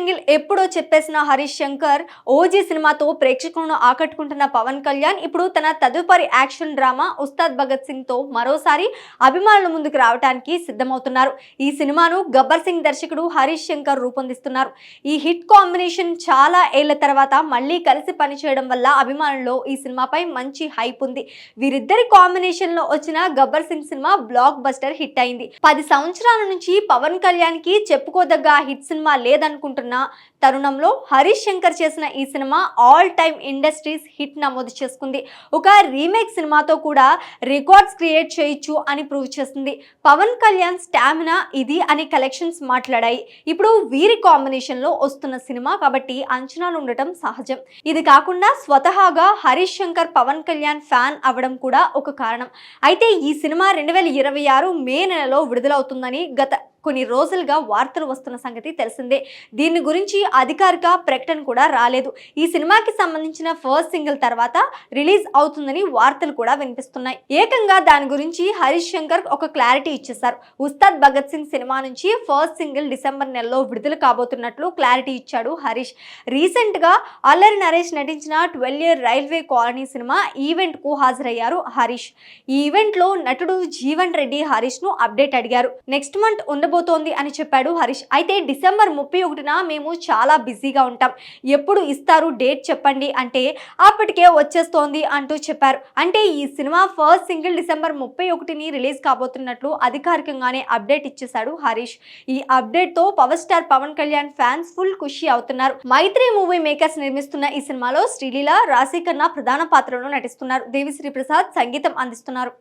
Single ఎప్పుడో చెప్పేసిన Harish Shankar OG సినిమాతో ప్రేక్షకులను ఆకట్టుకుంటున్న పవన్ కళ్యాణ్ ఇప్పుడు తన తదుపరి యాక్షన్ డ్రామా ఉస్తాద్ భగత్ సింగ్ తో మరోసారి అభిమానుల ముందుకు రావడానికి సిద్ధమవుతున్నారు. ఈ సినిమాను గబ్బర్ సింగ్ దర్శకుడు హరీష్ శంకర్ రూపొందిస్తున్నారు. ఈ హిట్ కాంబినేషన్ చాలా ఏళ్ల తర్వాత మళ్ళీ కలిసి పనిచేయడం వల్ల అభిమానుల్లో ఈ సినిమాపై మంచి హైప్ ఉంది. వీరిద్దరి కాంబినేషన్ లో వచ్చిన Gabbar Singh cinema block buster hit అయింది. 10 సంవత్సరాల నుంచి పవన్ కళ్యాణ్ కి చెప్పుకోదగ్గ హిట్ సినిమా లేదనుకుంటున్న తరుణంలో హరీష్ శంకర్ చేసిన ఈ cinema all time industries hit నమోదు చేసుకుంది. ఒక రీమేక్ సినిమాతో కూడా రికార్డ్స్ క్రియేట్ చేయొచ్చు అని ప్రూవ్ చేస్తుంది. పవన్ కళ్యాణ్ స్టామినా ఇది అని కలెక్షన్స్ మాట్లాడాయి. ఇప్పుడు వీరి కాంబినేషన్ లో వస్తున్న సినిమా కాబట్టి అంచనాలు ఉండటం సహజం. ఇది కాకుండా స్వతహాగా హరీష్ శంకర్ పవన్ కళ్యాణ్ ఫ్యాన్ అవ్వడం కూడా ఒక కారణం. అయితే ఈ సినిమా 2026 మే నెలలో విడుదలవుతుందని గత కొన్ని రోజులుగా వార్తలు వస్తున్న సంగతి తెలిసిందే. దీని గురించి అధికారిక ప్రకటన కూడా రాలేదు. ఈ సినిమాకి సంబంధించిన ఫస్ట్ సింగిల్ తర్వాత రిలీజ్ అవుతుందని వార్తలు కూడా వినిపిస్తున్నాయి. ఏకంగా దాని గురించి హరీష్ శంకర్ ఒక క్లారిటీ ఇచ్చేశారు. ఉస్తాద్ భగత్ సింగ్ సినిమా నుంచి ఫస్ట్ సింగిల్ డిసెంబర్ నెలలో విడుదల కాబోతున్నట్లు క్లారిటీ ఇచ్చాడు హరీష్. రీసెంట్ గా అల్లరి నరేష్ నటించిన 12 year railway colony cinema event కు హాజరయ్యారు హరీష్. ఈ ఈవెంట్ లో నటుడు జీవన్ రెడ్డి హరీష్ ను అప్డేట్ అడిగారు. నెక్స్ట్ మంత్ ఉండబోతోంది అని చెప్పాడు హరీష్. అయితే డిసెంబర్ 31న మేము చాలా బిజీగా ఉంటాం, ఎప్పుడు ఇస్తారు డేట్ చెప్పండి అంటే అప్పటికే వచ్చేస్తోంది అంటూ చెప్పారు. అంటే ఈ సినిమా ఫస్ట్ సింగిల్ డిసెంబర్ 31ని రిలీజ్ కాబోతున్నట్లు అధికారికంగానే అప్డేట్ ఇచ్చేశాడు హరీష్. ఈ అప్డేట్ తో power star Pawan Kalyan fans full ఖుషి అవుతున్నారు. మైత్రి మూవీ మేకర్స్ నిర్మిస్తున్న ఈ సినిమాలో శ్రీలీల, రాశి ఖన్నా ప్రధాన పాత్రలో నటిస్తున్నారు. దేవిశ్రీ ప్రసాద్ సంగీతం అందిస్తున్నారు.